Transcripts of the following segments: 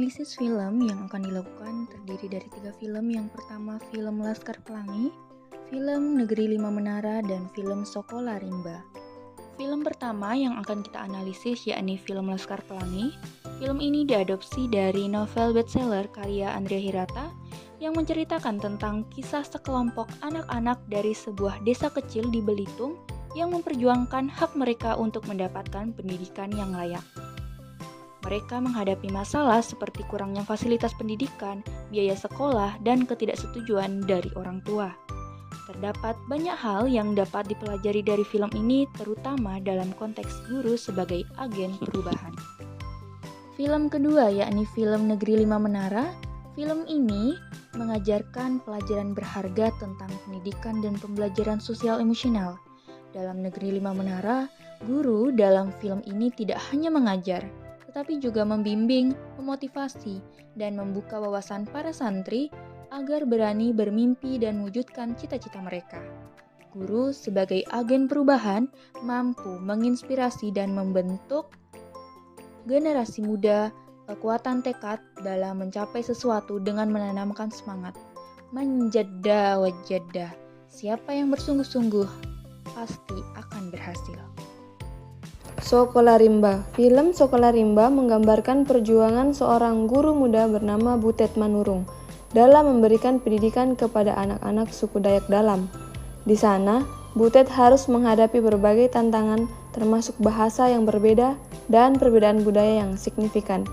Analisis film yang akan dilakukan terdiri dari 3 film. Yang pertama, film Laskar Pelangi, film Negeri Lima Menara, dan film Sokola Rimba. Film pertama yang akan kita analisis yakni film Laskar Pelangi. Film ini diadopsi dari novel bestseller karya Andrea Hirata yang menceritakan tentang kisah sekelompok anak-anak dari sebuah desa kecil di Belitung yang memperjuangkan hak mereka untuk mendapatkan pendidikan yang layak. Mereka menghadapi masalah seperti kurangnya fasilitas pendidikan, biaya sekolah, dan ketidaksetujuan dari orang tua. Terdapat banyak hal yang dapat dipelajari dari film ini, terutama dalam konteks guru sebagai agen perubahan. Film kedua yakni film Negeri Lima Menara. Film ini mengajarkan pelajaran berharga tentang pendidikan dan pembelajaran sosial emosional. Dalam Negeri Lima Menara, guru dalam film ini tidak hanya mengajar, tetapi juga membimbing, memotivasi, dan membuka wawasan para santri agar berani bermimpi dan mewujudkan cita-cita mereka. Guru sebagai agen perubahan mampu menginspirasi dan membentuk generasi muda kekuatan tekad dalam mencapai sesuatu dengan menanamkan semangat. Manjadda wajadda, siapa yang bersungguh-sungguh pasti akan berhasil. Sokola Rimba. Film Sokola Rimba menggambarkan perjuangan seorang guru muda bernama Butet Manurung dalam memberikan pendidikan kepada anak-anak suku Dayak Dalam. Di sana, Butet harus menghadapi berbagai tantangan termasuk bahasa yang berbeda dan perbedaan budaya yang signifikan.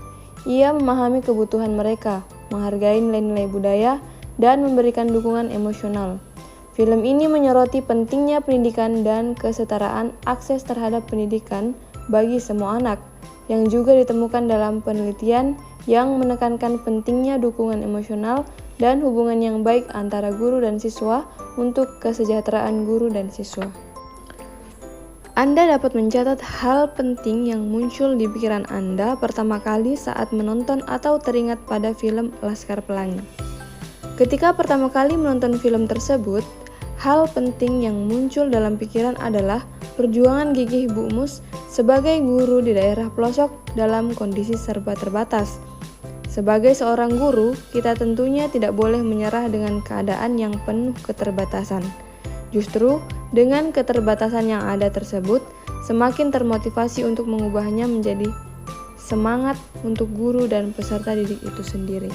Ia memahami kebutuhan mereka, menghargai nilai-nilai budaya, dan memberikan dukungan emosional. Film ini menyoroti pentingnya pendidikan dan kesetaraan akses terhadap pendidikan bagi semua anak, yang juga ditemukan dalam penelitian yang menekankan pentingnya dukungan emosional dan hubungan yang baik antara guru dan siswa untuk kesejahteraan guru dan siswa. Anda dapat mencatat hal penting yang muncul di pikiran Anda pertama kali saat menonton atau teringat pada film Laskar Pelangi. Ketika pertama kali menonton film tersebut, hal penting yang muncul dalam pikiran adalah perjuangan gigih Bu Mus sebagai guru di daerah pelosok dalam kondisi serba terbatas. Sebagai seorang guru, kita tentunya tidak boleh menyerah dengan keadaan yang penuh keterbatasan. Justru, dengan keterbatasan yang ada tersebut, semakin termotivasi untuk mengubahnya menjadi semangat untuk guru dan peserta didik itu sendiri.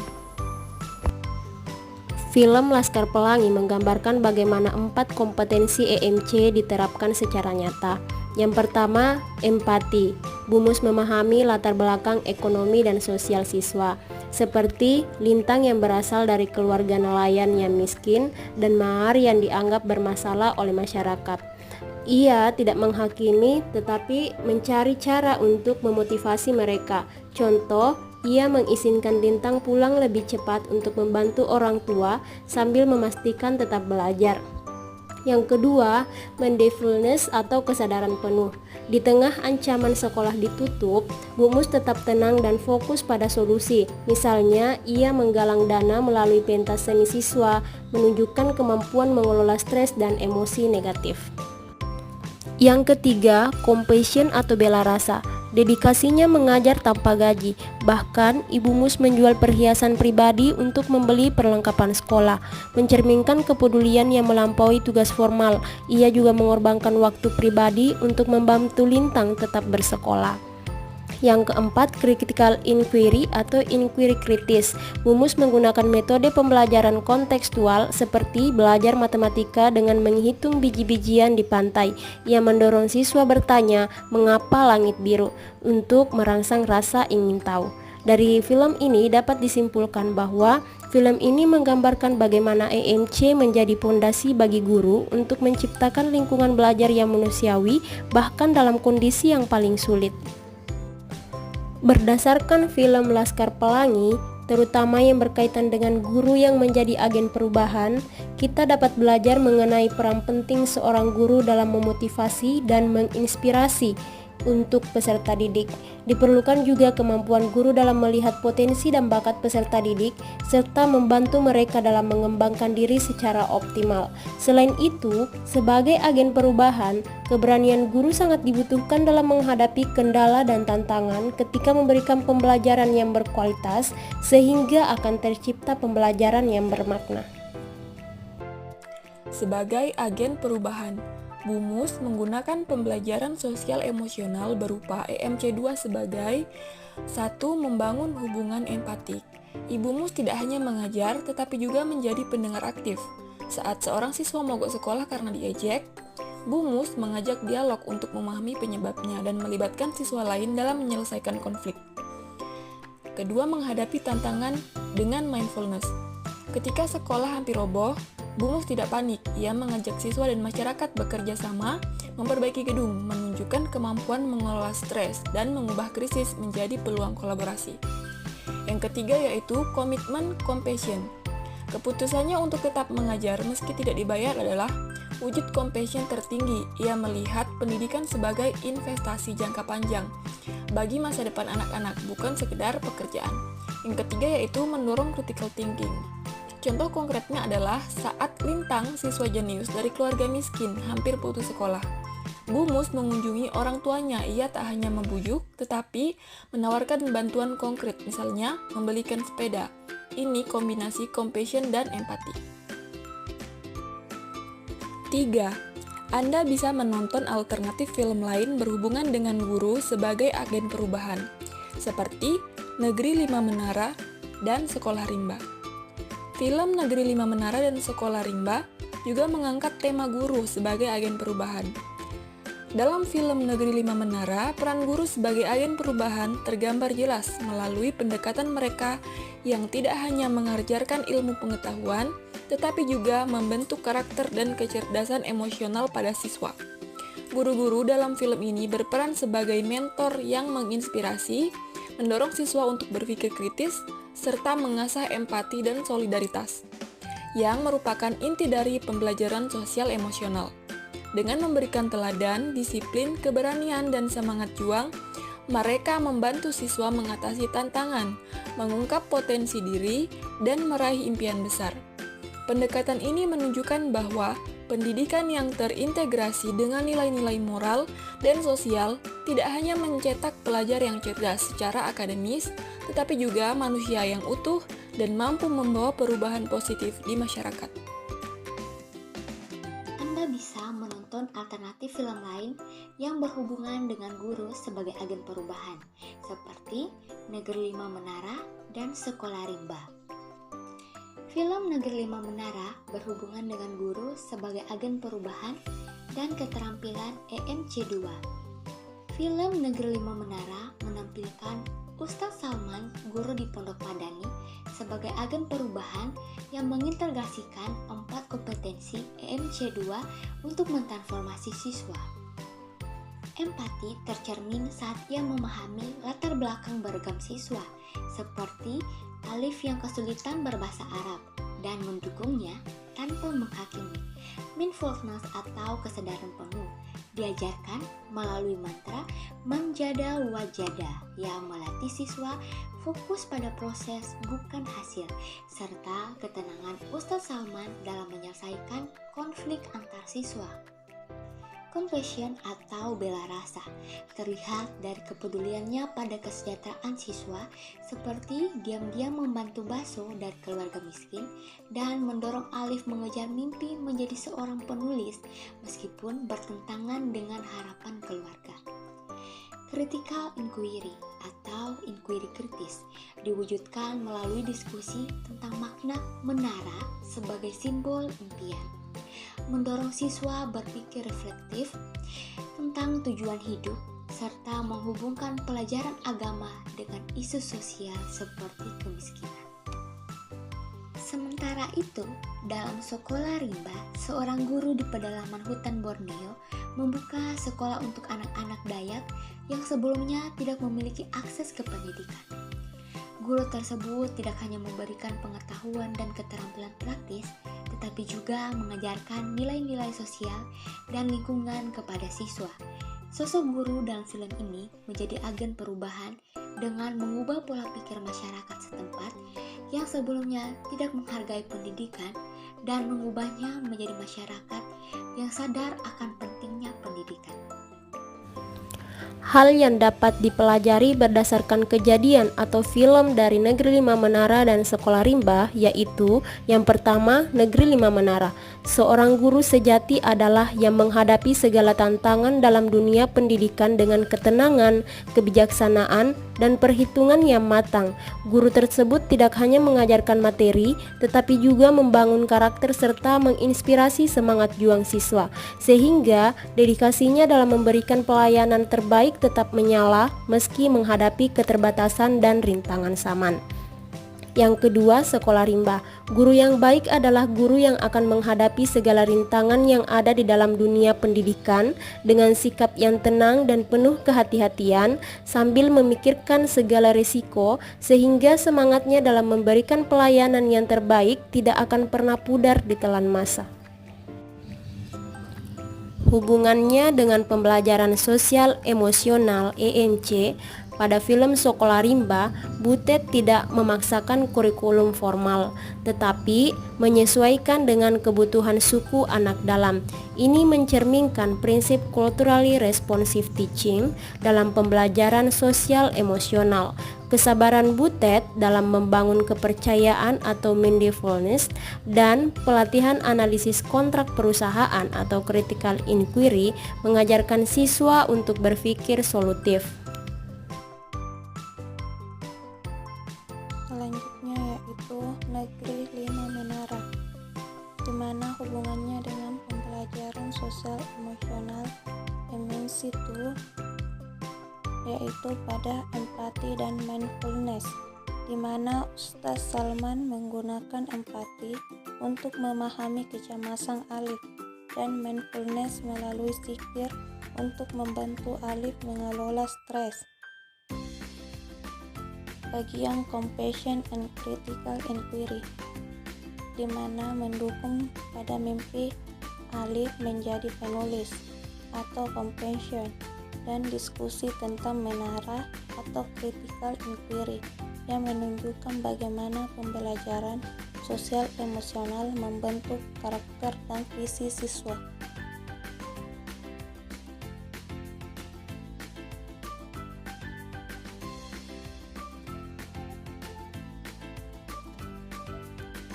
Film Laskar Pelangi menggambarkan bagaimana 4 kompetensi EMC diterapkan secara nyata. Yang pertama, empati. Bu Mus memahami latar belakang ekonomi dan sosial siswa, seperti Lintang yang berasal dari keluarga nelayan yang miskin dan Mahar yang dianggap bermasalah oleh masyarakat. Ia tidak menghakimi tetapi mencari cara untuk memotivasi mereka. Contoh, ia mengizinkan Lintang pulang lebih cepat untuk membantu orang tua sambil memastikan tetap belajar. Yang kedua, mindfulness atau kesadaran penuh. Di tengah ancaman sekolah ditutup, Bu Mus tetap tenang dan fokus pada solusi. Misalnya, ia menggalang dana melalui pentas seni siswa, menunjukkan kemampuan mengelola stres dan emosi negatif. Yang ketiga, compassion atau bela rasa. Dedikasinya mengajar tanpa gaji. Bahkan, Ibu Mus menjual perhiasan pribadi untuk membeli perlengkapan sekolah, mencerminkan kepedulian yang melampaui tugas formal. Ia juga mengorbankan waktu pribadi untuk membantu Lintang tetap bersekolah. Yang keempat, critical inquiry atau inquiry kritis. Bu Mus menggunakan metode pembelajaran kontekstual seperti belajar matematika dengan menghitung biji-bijian di pantai. Ia mendorong siswa bertanya, "Mengapa langit biru?" untuk merangsang rasa ingin tahu. Dari film ini dapat disimpulkan bahwa film ini menggambarkan bagaimana EMC menjadi pondasi bagi guru untuk menciptakan lingkungan belajar yang manusiawi bahkan dalam kondisi yang paling sulit. Berdasarkan film Laskar Pelangi, terutama yang berkaitan dengan guru yang menjadi agen perubahan, kita dapat belajar mengenai peran penting seorang guru dalam memotivasi dan menginspirasi. untuk peserta didik. Diperlukan juga kemampuan guru dalam melihat potensi dan bakat peserta didik, serta membantu mereka dalam mengembangkan diri secara optimal. Selain itu, sebagai agen perubahan, keberanian guru sangat dibutuhkan dalam menghadapi kendala dan tantangan ketika memberikan pembelajaran yang berkualitas, sehingga akan tercipta pembelajaran yang bermakna. Sebagai agen perubahan, BUMUS menggunakan pembelajaran sosial emosional berupa EMC2 sebagai 1. Membangun hubungan empatik. BUMUS tidak hanya mengajar, tetapi juga menjadi pendengar aktif. Saat seorang siswa mogok sekolah karena diejek, BUMUS mengajak dialog untuk memahami penyebabnya dan melibatkan siswa lain dalam menyelesaikan konflik. Kedua, menghadapi tantangan dengan mindfulness. Ketika sekolah hampir roboh, BUMUS tidak panik. Ia mengajak siswa dan masyarakat bekerja sama, memperbaiki gedung, menunjukkan kemampuan mengelola stres, dan mengubah krisis menjadi peluang kolaborasi. Yang ketiga yaitu komitmen compassion. Keputusannya untuk tetap mengajar meski tidak dibayar adalah wujud compassion tertinggi. Ia melihat pendidikan sebagai investasi jangka panjang bagi masa depan anak-anak, bukan sekedar pekerjaan. Yang ketiga yaitu mendorong critical thinking. Contoh konkretnya adalah saat Lintang, siswa jenius dari keluarga miskin, hampir putus sekolah. BUMUS mengunjungi orang tuanya. Ia tak hanya membujuk, tetapi menawarkan bantuan konkret, misalnya membelikan sepeda. Ini kombinasi compassion dan empati. 3. Anda bisa menonton alternatif film lain berhubungan dengan guru sebagai agen perubahan, seperti Negeri 5 Menara dan Sekolah Rimba. Film Negeri 5 Menara dan Sekolah Rimba juga mengangkat tema guru sebagai agen perubahan. Dalam film Negeri 5 Menara, peran guru sebagai agen perubahan tergambar jelas melalui pendekatan mereka yang tidak hanya mengajarkan ilmu pengetahuan, tetapi juga membentuk karakter dan kecerdasan emosional pada siswa. Guru-guru dalam film ini berperan sebagai mentor yang menginspirasi, mendorong siswa untuk berpikir kritis, serta mengasah empati dan solidaritas, yang merupakan inti dari pembelajaran sosial emosional. Dengan memberikan teladan, disiplin, keberanian, dan semangat juang, mereka membantu siswa mengatasi tantangan, mengungkap potensi diri, dan meraih impian besar. Pendekatan ini menunjukkan bahwa pendidikan yang terintegrasi dengan nilai-nilai moral dan sosial tidak hanya mencetak pelajar yang cerdas secara akademis, tetapi juga manusia yang utuh dan mampu membawa perubahan positif di masyarakat. Anda bisa menonton alternatif film lain yang berhubungan dengan guru sebagai agen perubahan, seperti Negeri 5 Menara dan Sekolah Rimba. Film Negeri 5 Menara berhubungan dengan guru sebagai agen perubahan dan keterampilan EMC2. Film Negeri 5 Menara menampilkan Ustadz Salman, guru di Pondok Padani, sebagai agen perubahan yang mengintegrasikan 4 kompetensi EMC2 untuk mentransformasi siswa. Empati tercermin saat ia memahami latar belakang beragam siswa, seperti Alif yang kesulitan berbahasa Arab, dan mendukungnya tanpa menghakimi. Mindfulness atau kesadaran penuh diajarkan melalui mantra manjada wajada yang melatih siswa fokus pada proses bukan hasil, serta ketenangan Ustadz Salman dalam menyelesaikan konflik antar siswa. Compassion atau bela rasa terlihat dari kepeduliannya pada kesejahteraan siswa, seperti diam-diam membantu basuh dari keluarga miskin dan mendorong Alif mengejar mimpi menjadi seorang penulis meskipun bertentangan dengan harapan keluarga. Critical inquiry atau inquiry kritis diwujudkan melalui diskusi tentang makna menara sebagai simbol impian, mendorong siswa berpikir reflektif tentang tujuan hidup, serta menghubungkan pelajaran agama dengan isu sosial seperti kemiskinan. Sementara itu, dalam Sekolah Rimba, seorang guru di pedalaman hutan Borneo membuka sekolah untuk anak-anak Dayak yang sebelumnya tidak memiliki akses ke pendidikan. Guru tersebut tidak hanya memberikan pengetahuan dan keterampilan praktis, tetapi juga mengajarkan nilai-nilai sosial dan lingkungan kepada siswa. Sosok guru dalam film ini menjadi agen perubahan dengan mengubah pola pikir masyarakat setempat yang sebelumnya tidak menghargai pendidikan dan mengubahnya menjadi masyarakat yang sadar akan pentingnya pendidikan. Hal yang dapat dipelajari berdasarkan kejadian atau film dari Negeri Lima Menara dan Sekolah Rimba yaitu yang pertama, Negeri Lima Menara. Seorang guru sejati adalah yang menghadapi segala tantangan dalam dunia pendidikan dengan ketenangan, kebijaksanaan, dan perhitungan yang matang. Guru tersebut tidak hanya mengajarkan materi, tetapi juga membangun karakter serta menginspirasi semangat juang siswa, sehingga dedikasinya dalam memberikan pelayanan terbaik tetap menyala meski menghadapi keterbatasan dan rintangan zaman. Yang kedua, Sekolah Rimba. Guru yang baik adalah guru yang akan menghadapi segala rintangan yang ada di dalam dunia pendidikan dengan sikap yang tenang dan penuh kehati-hatian sambil memikirkan segala risiko sehingga semangatnya dalam memberikan pelayanan yang terbaik tidak akan pernah pudar di telan masa. Hubungannya dengan pembelajaran sosial emosional (EMC) pada film Sekolah Rimba, Butet tidak memaksakan kurikulum formal, tetapi menyesuaikan dengan kebutuhan suku anak dalam. Ini mencerminkan prinsip culturally responsive teaching dalam pembelajaran sosial emosional. Kesabaran Butet dalam membangun kepercayaan atau mindfulness dan pelatihan analisis kontrak perusahaan atau critical inquiry mengajarkan siswa untuk berpikir solutif. Selanjutnya yaitu Negeri Lima Menara, di mana hubungannya dengan pembelajaran sosial emosional MNC2 yaitu pada empati dan mindfulness, di mana Ustaz Salman menggunakan empati untuk memahami kecemasan Alif dan mindfulness melalui zikir untuk membantu Alif mengelola stres. Bagian compassion and critical inquiry, di mana mendukung pada mimpi Alif menjadi penulis atau compassion, dan diskusi tentang menara atau critical inquiry yang menunjukkan bagaimana pembelajaran sosial emosional membentuk karakter dan visi siswa.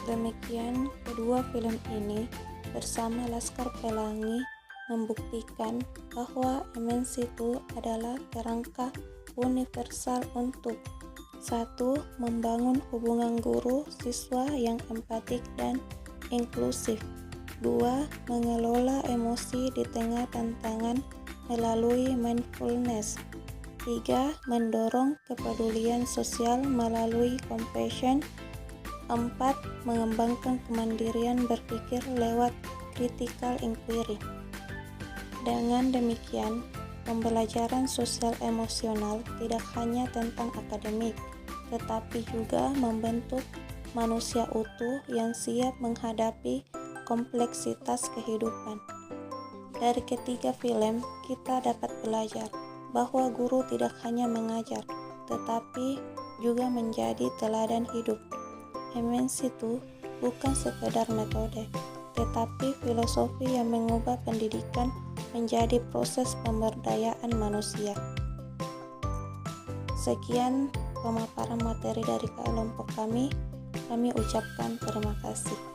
Demikian, kedua film ini bersama Laskar Pelangi membuktikan bahwa MNC2 adalah kerangka universal untuk 1. Membangun hubungan guru-siswa yang empatik dan inklusif. 2. Mengelola emosi di tengah tantangan melalui mindfulness. 3. Mendorong kepedulian sosial melalui compassion. 4. Mengembangkan kemandirian berpikir lewat critical inquiry. Dengan demikian, pembelajaran sosial emosional tidak hanya tentang akademik, tetapi juga membentuk manusia utuh yang siap menghadapi kompleksitas kehidupan. Dari ketiga film, kita dapat belajar bahwa guru tidak hanya mengajar, tetapi juga menjadi teladan hidup. MNC2 bukan sekedar metode, tetapi filosofi yang mengubah pendidikan menjadi proses pemberdayaan manusia. Sekian pemaparan materi dari kelompok kami ucapkan terima kasih.